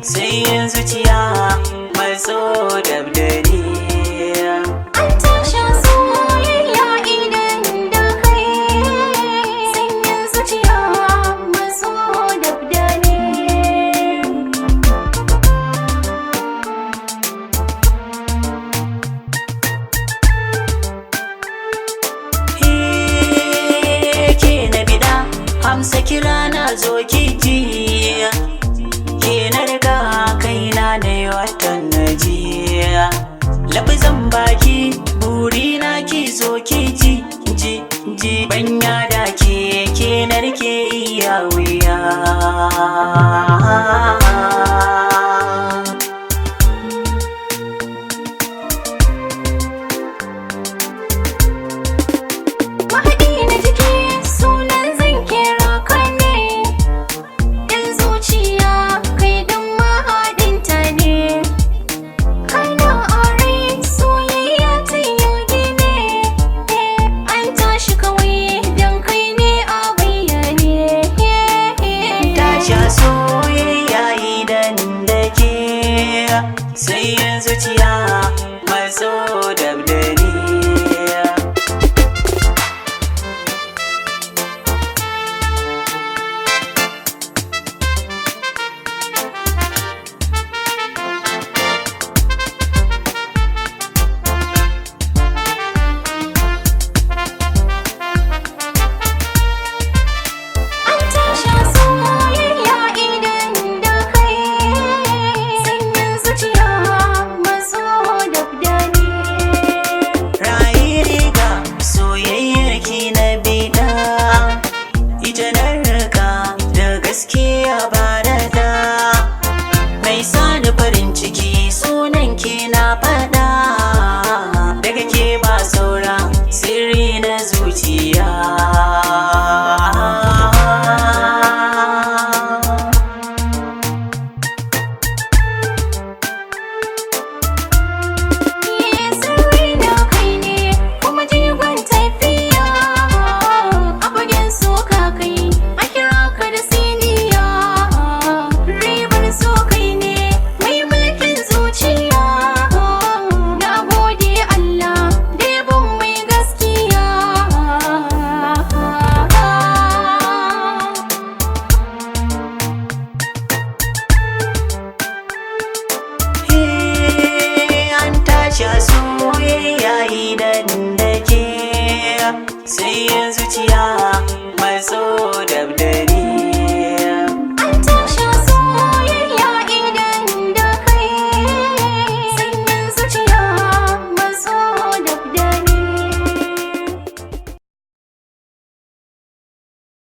sai yin zuciya mai so dabdare. An tashi soyayya idan da kai, sanyin zuciya maso dabdare. Ke na bida amsa kira na zo kiji, ke na riga kaina na yi watan najiya. Lafizan baki burina ki zo ki ji banya da ke na rike iya wuya. Mahaɗi na jiki sunan zan kira ka ne, yan zuciya kai don mahaɗinta ne. Kana aure soyayya ta yogi ne, an tashi kawai don kai ne a bayyane. Tashi soyayya idan da ke, sai yin zuciya mai so dabdare. An tashi soyayya idan da kai, sanyin zuciya maso dabdare. Rayi riga soyayyar ki na bida, ita na rika da gaskiya ba da da. Mai sani farin ciki sunan ki na fada, daga ke ba saura sirri na zuciya. Sirri na kai ne kuma jigon tafiya, a fagen soka kai a kira ka da siniya. Ribar so kai ne mai mulkin zuciya, na gode Allah da yabon mai gaskiya. An tashi soyayya idan da ke, sai yin zuciya